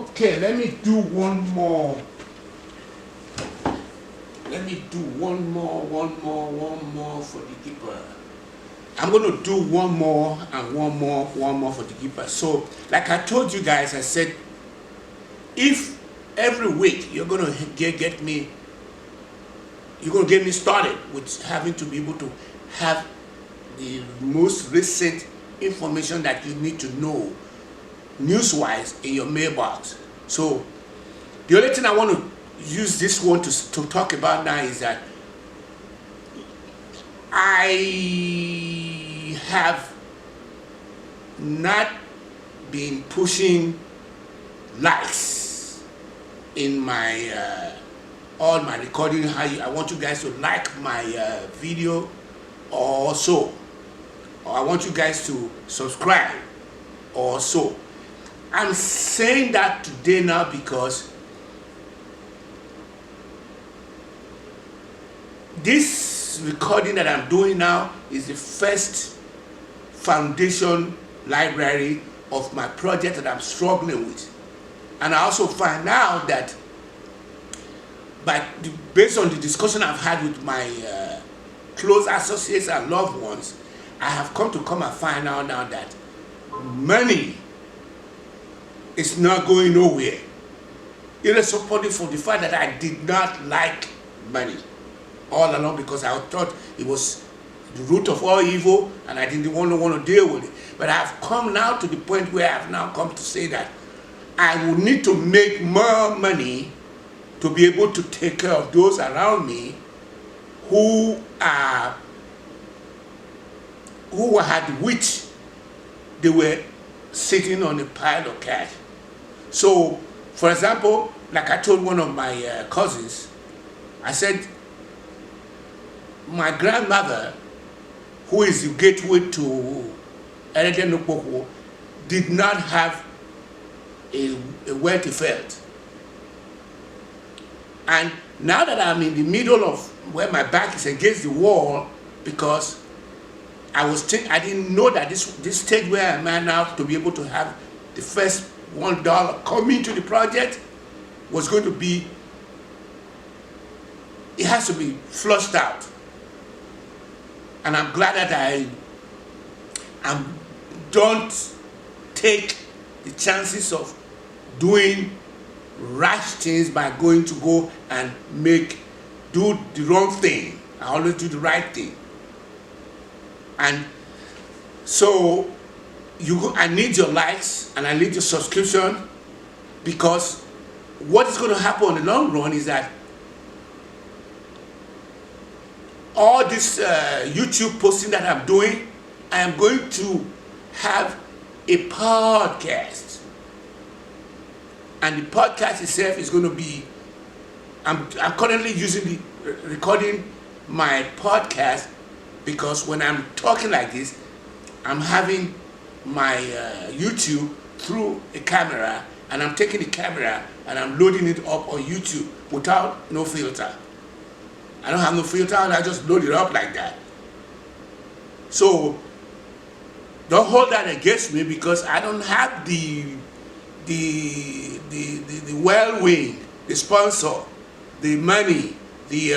Okay, let me do one more. Let me do one more for the keeper. I'm going to do one more and one more for the keeper. So, like I told you guys, I said, if every week you're going to get me started with having to be able to have the most recent information that you need to know news-wise in your mailbox. So the only thing I want to use this one to talk about now is that I have not been pushing likes in my all my recording. I want you guys to like my video or so, or I want you guys to subscribe or so. I'm saying that today now because this recording that I'm doing now is the first foundation library of my project that I'm struggling with. And I also find out that based on the discussion I've had with my close associates and loved ones, I have come and find out now that money is not going nowhere. Irrespective for the fact that I did not like money all along, because I thought it was the root of all evil and I didn't want to deal with it. But I've come now to the point where I've now come to say that I will need to make more money to be able to take care of those around me who had which they were sitting on a pile of cash. So, for example, like I told one of my cousins, I said, my grandmother, who is the gateway to Eredenopoku, did not have a wealthy felt. And now that I'm in the middle of where my back is against the wall, because I didn't know that this stage where I'm at now, to be able to have the first $1 coming to the project was going to be, it has to be flushed out. And I'm glad that I don't take the chances of doing rash things by going to go and do the wrong thing. I always do the right thing. And so I need your likes and I need your subscription, because what is going to happen in the long run is that all this YouTube posting that I'm doing, I am going to have a podcast. And the podcast itself is going to be, I'm currently recording my podcast, because when I'm talking like this, I'm having my YouTube through a camera, and I'm taking the camera and I'm loading it up on YouTube without no filter. I don't have no filter, and I just load it up like that. So don't hold that against me, because I don't have the well-wing, the sponsor, the money, the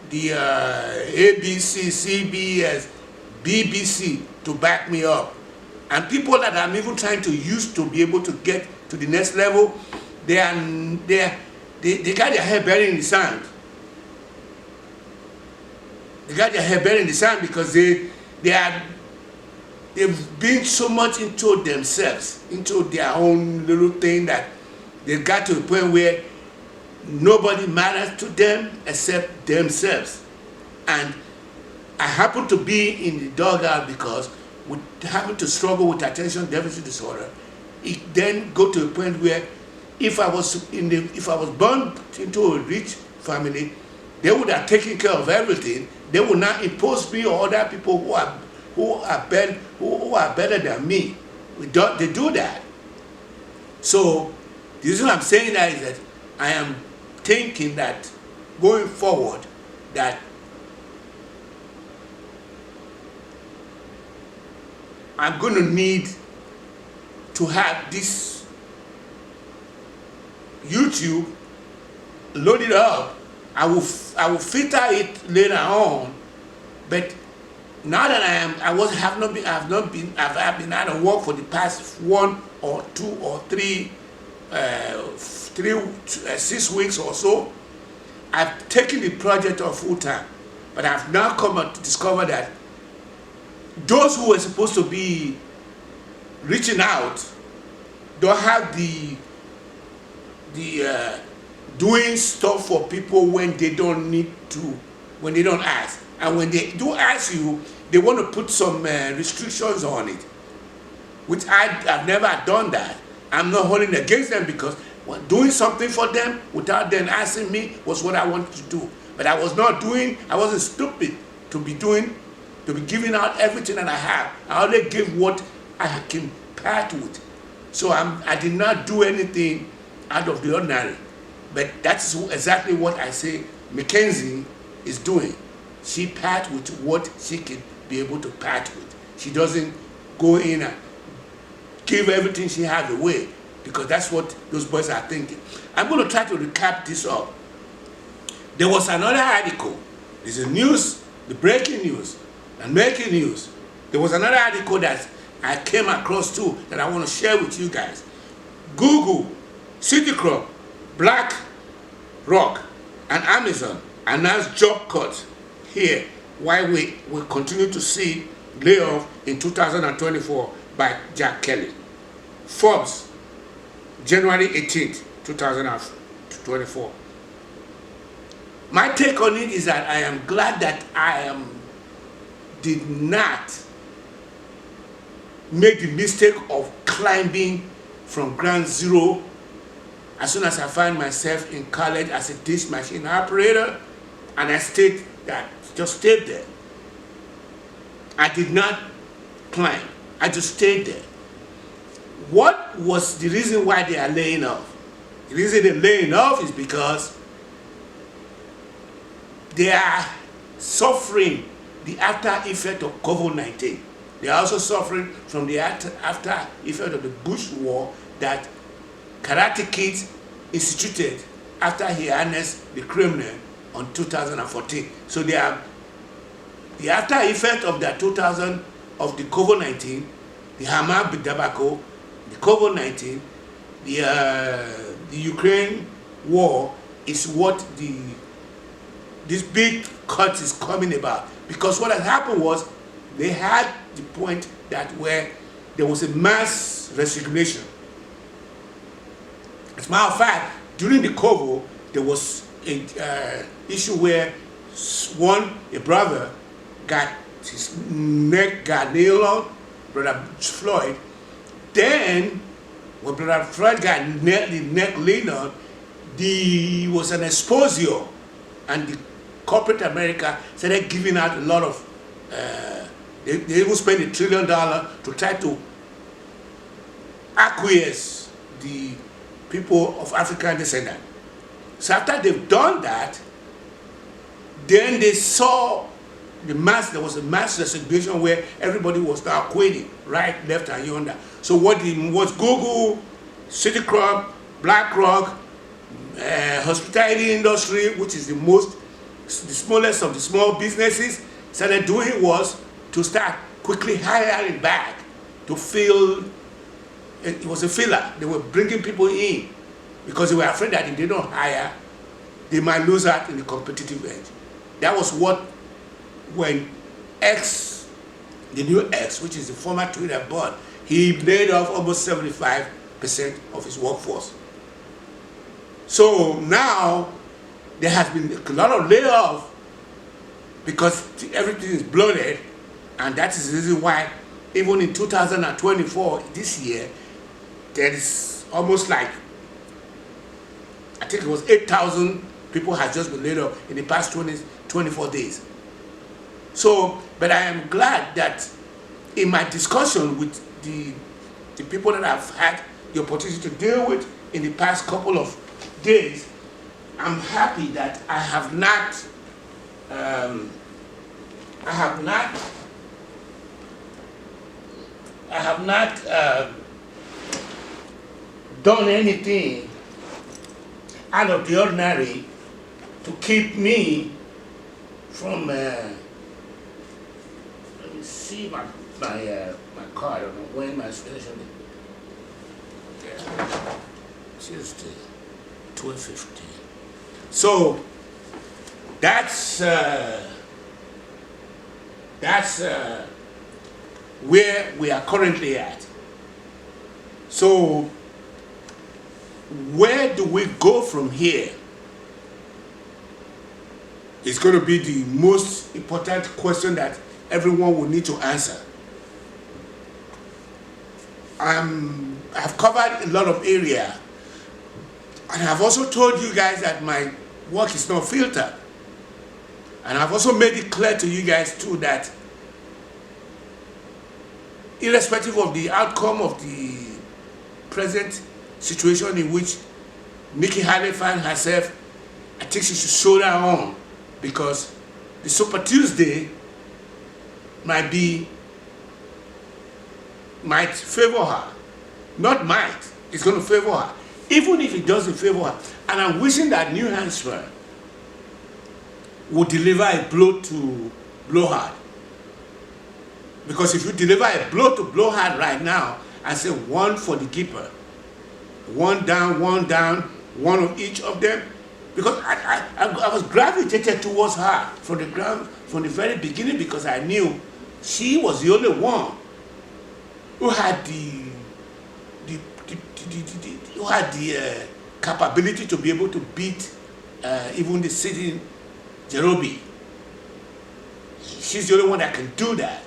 ABC, CBS, BBC to back me up. And people that I'm even trying to use to be able to get to the next level, they got their head buried in the sand. They got their head buried in the sand because they've been so much into themselves, into their own little thing, that they got to a point where nobody matters to them except themselves. And I happen to be in the dugout because with having to struggle with attention deficit disorder, it then go to a point where if I was born into a rich family, they would have taken care of everything. They would not impose me or other people who are better than me. They do that. So the reason I'm saying that is that I am thinking that going forward, that I'm going to need to have this YouTube, load it up. I will filter it later on. But now that I've been out of work for the past 1 or 2 or 3, 6 weeks or so. I've taken the project on full time, but I've now come to discover that those who were supposed to be reaching out don't have the doing stuff for people when they don't need to, when they don't ask. And when they do ask you, they want to put some restrictions on it, which I've never done that. I'm not holding against them, because doing something for them without them asking me was what I wanted to do. But I wasn't stupid to be giving out everything that I have. I only give what I can part with. So I did not do anything out of the ordinary. But that's exactly what I say Mackenzie is doing. She part with what she can be able to part with. She doesn't go in and give everything she has away, because that's what those boys are thinking. I'm going to try to recap this up. There was another article. There's a news, the breaking news, and making news. There was another article that I came across too that I want to share with you guys. Google, Citigroup, BlackRock, and Amazon announced job cuts here, while we will continue to see layoff in 2024 by Jack Kelly. Forbes, January 18th, 2024. My take on it is that I am glad that did not make the mistake of climbing from ground zero as soon as I found myself in college as a dish machine operator, and I stayed there. I did not climb. I just stayed there. What was the reason why they are laying off? The reason they're laying off is because they are suffering the after effect of COVID-19. They are also suffering from the after effect of the Bush War that Karate Kid instituted after he harnessed the Kremlin on 2014. So they are the after effect of the COVID-19, the Hamas debacle, the COVID-19, the Ukraine war is what this big cut is coming about. Because what had happened was they had the point that where there was a mass resignation. As a matter of fact, during the COVID, there was a issue where a brother got his neck nailed on, Brother Floyd. Then, when Brother Floyd got the neck laid on, there was an exposure, and the corporate America started giving out a lot of, they even spent $1 trillion to try to acquiesce the people of African descent. So after they've done that, then they saw there was a mass resignation where everybody was now quitting, right, left, and yonder. So what was Google, Citigroup, BlackRock, hospitality industry, which is the smallest of the small businesses, started doing was to start quickly hiring back to fill. It was a filler. They were bringing people in because they were afraid that if they don't hire, they might lose out in the competitive edge. That was what, when the new X, which is the former Twitter bought, he laid off almost 75% of his workforce. So now there has been a lot of layoff because everything is bloated, and that is the reason why even in 2024, this year, there is almost like, I think it was 8,000 people have just been laid off in the past 24 days. So, but I am glad that in my discussion with the people that I've had the opportunity to deal with in the past couple of days, I'm happy that I have not done anything out of the ordinary to keep me from, let me see my card, I don't know when my explanation is. Yeah. Tuesday, 12:15. So that's where we are currently at. So where do we go from here? It's going to be the most important question that everyone will need to answer. I've covered a lot of area, and I've also told you guys that my work is not filtered. And I've also made it clear to you guys too that irrespective of the outcome of the present situation in which Nikki Haley finds herself, I think she should shoulder on, because the Super Tuesday might favor her. Not might, it's going to favor her. Even if it doesn't favor her. And I'm wishing that New Hampshire would deliver a blow to Blowhard. Because if you deliver a blow to Blowhard right now, I say one for the keeper. One down, one of each of them. Because I was gravitated towards her from the very beginning, because I knew she was the only one who had the capability to be able to beat even the sitting Jerobi. She's the only one that can do that.